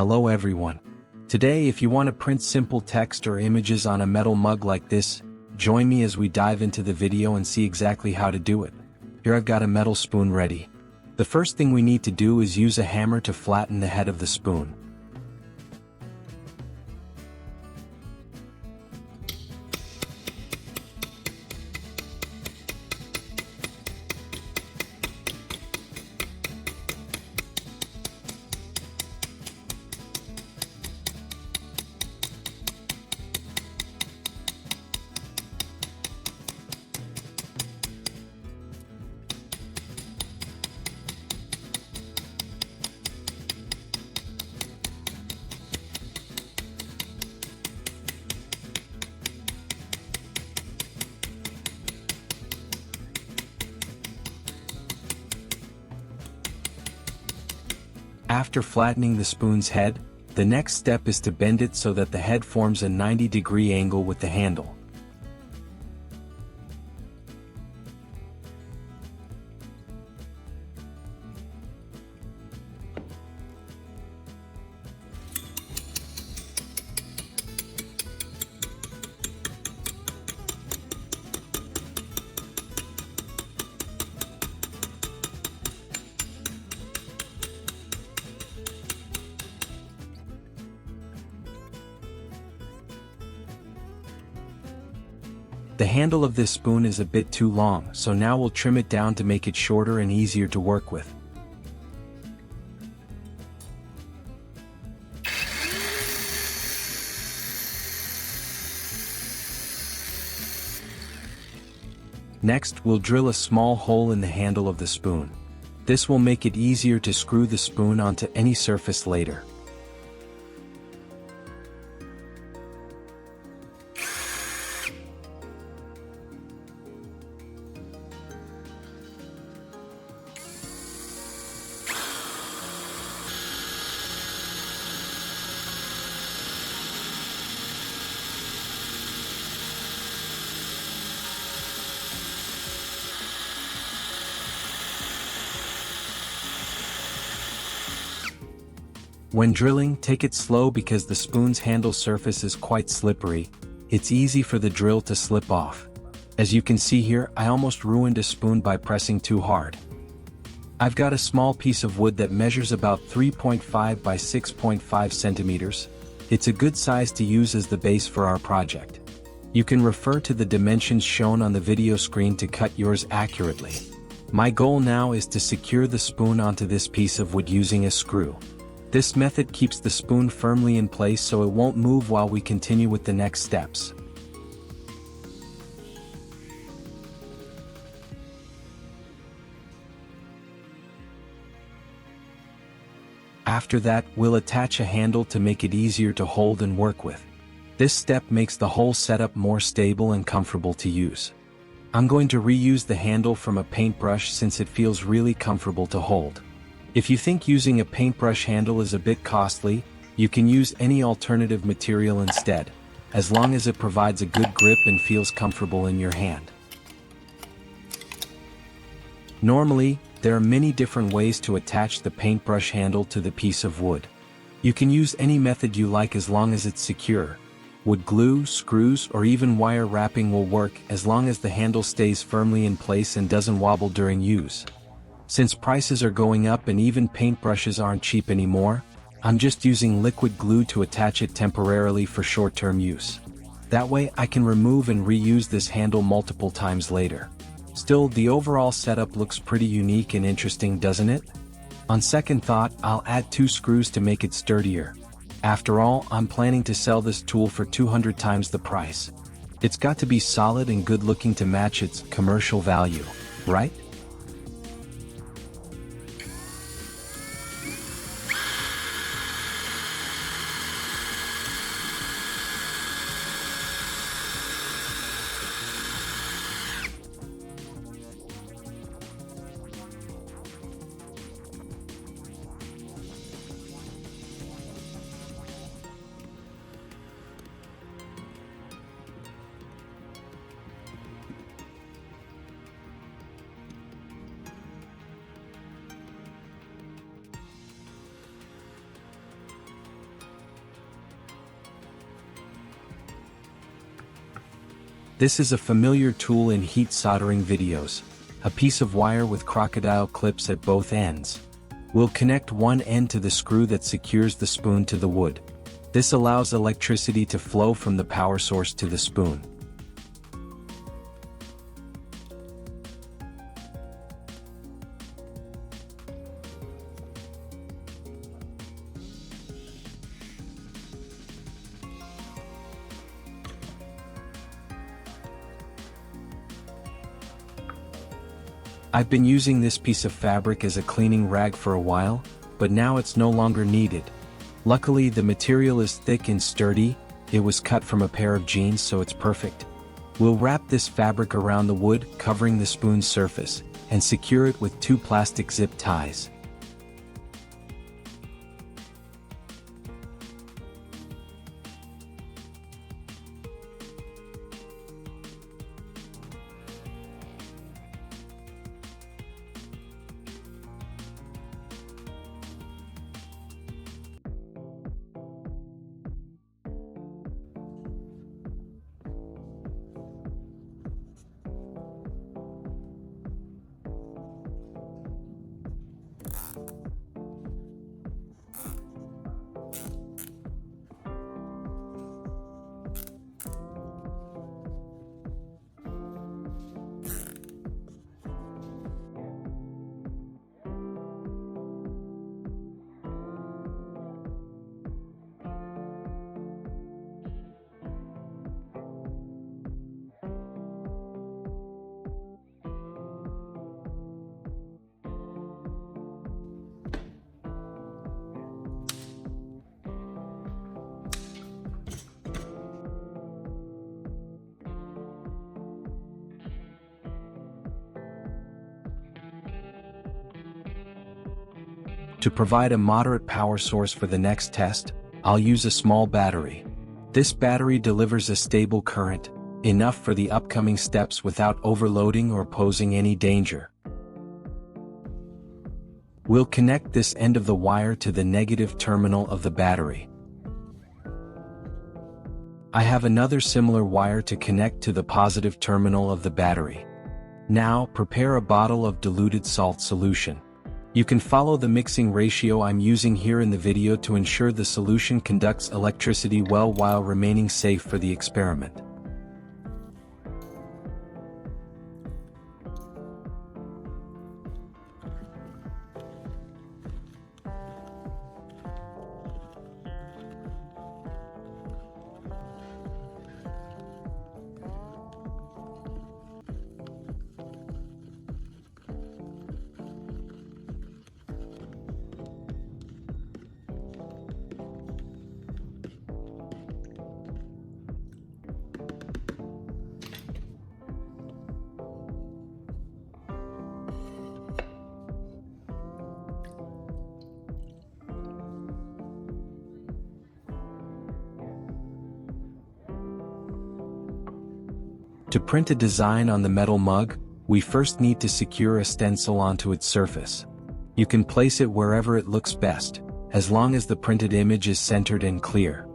Hello everyone. Today, if you want to print simple text or images on a metal mug like this, join me as we dive into the video and see exactly how to do it. Here I've got a metal spoon ready. The first thing we need to do is use a hammer to flatten the head of the spoon. After flattening the spoon's head, the next step is to bend it so that the head forms a 90-degree angle with the handle. The handle of this spoon is a bit too long, so now we'll trim it down to make it shorter and easier to work with. Next, we'll drill a small hole in the handle of the spoon. This will make it easier to screw the spoon onto any surface later. When drilling, take it slow because the spoon's handle surface is quite slippery. It's easy for the drill to slip off. As you can see here, I almost ruined a spoon by pressing too hard. I've got a small piece of wood that measures about 3.5 by 6.5 centimeters. It's a good size to use as the base for our project. You can refer to the dimensions shown on the video screen to cut yours accurately. My goal now is to secure the spoon onto this piece of wood using a screw. This method keeps the spoon firmly in place so it won't move while we continue with the next steps. After that, we'll attach a handle to make it easier to hold and work with. This step makes the whole setup more stable and comfortable to use. I'm going to reuse the handle from a paintbrush since it feels really comfortable to hold. If you think using a paintbrush handle is a bit costly, you can use any alternative material instead, as long as it provides a good grip and feels comfortable in your hand. Normally, there are many different ways to attach the paintbrush handle to the piece of wood. You can use any method you like as long as it's secure. Wood glue, screws, or even wire wrapping will work as long as the handle stays firmly in place and doesn't wobble during use. Since prices are going up and even paintbrushes aren't cheap anymore, I'm just using liquid glue to attach it temporarily for short-term use. That way I can remove and reuse this handle multiple times later. Still, the overall setup looks pretty unique and interesting, doesn't it? On second thought, I'll add 2 screws to make it sturdier. After all, I'm planning to sell this tool for 200 times the price. It's got to be solid and good looking to match its commercial value, right? This is a familiar tool in heat soldering videos, a piece of wire with crocodile clips at both ends. We'll connect one end to the screw that secures the spoon to the wood. This allows electricity to flow from the power source to the spoon. I've been using this piece of fabric as a cleaning rag for a while, but now it's no longer needed. Luckily, the material is thick and sturdy. It was cut from a pair of jeans, so it's perfect. We'll wrap this fabric around the wood, covering the spoon's surface, and secure it with 2 plastic zip ties. To provide a moderate power source for the next test, I'll use a small battery. This battery delivers a stable current, enough for the upcoming steps without overloading or posing any danger. We'll connect this end of the wire to the negative terminal of the battery. I have another similar wire to connect to the positive terminal of the battery. Now, prepare a bottle of diluted salt solution. You can follow the mixing ratio I'm using here in the video to ensure the solution conducts electricity well while remaining safe for the experiment. To print a design on the metal mug, we first need to secure a stencil onto its surface. You can place it wherever it looks best, as long as the printed image is centered and clear.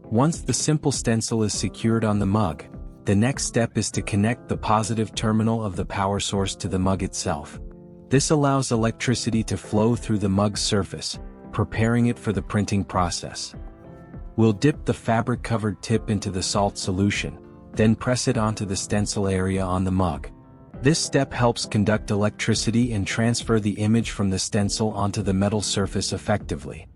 Once the simple stencil is secured on the mug, the next step is to connect the positive terminal of the power source to the mug itself. This allows electricity to flow through the mug's surface, preparing it for the printing process. We'll dip the fabric-covered tip into the salt solution, then press it onto the stencil area on the mug. This step helps conduct electricity and transfer the image from the stencil onto the metal surface effectively.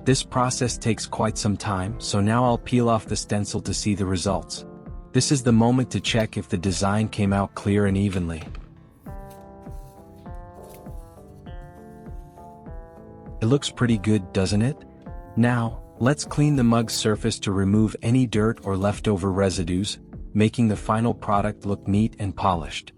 This process takes quite some time, so now I'll peel off the stencil to see the results. This is the moment to check if the design came out clear and evenly. It looks pretty good, doesn't it? Now, let's clean the mug's surface to remove any dirt or leftover residues, making the final product look neat and polished.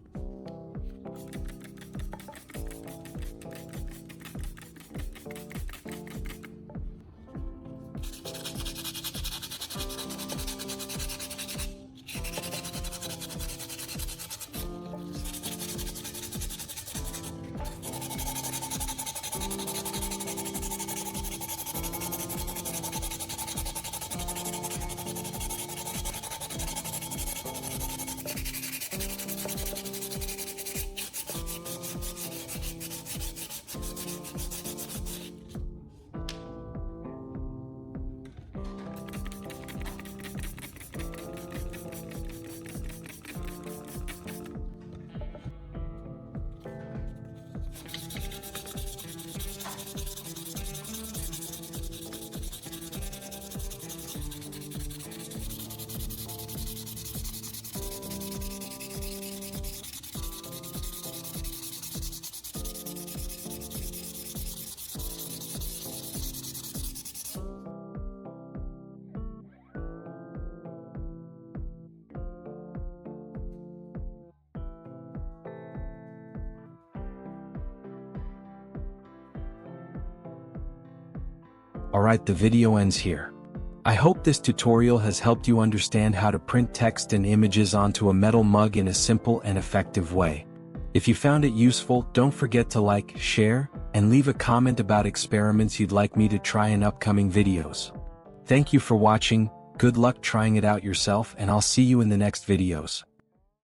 Alright, the video ends here. I hope this tutorial has helped you understand how to print text and images onto a metal mug in a simple and effective way. If you found it useful, don't forget to like, share, and leave a comment about experiments you'd like me to try in upcoming videos. Thank you for watching, good luck trying it out yourself, and I'll see you in the next videos.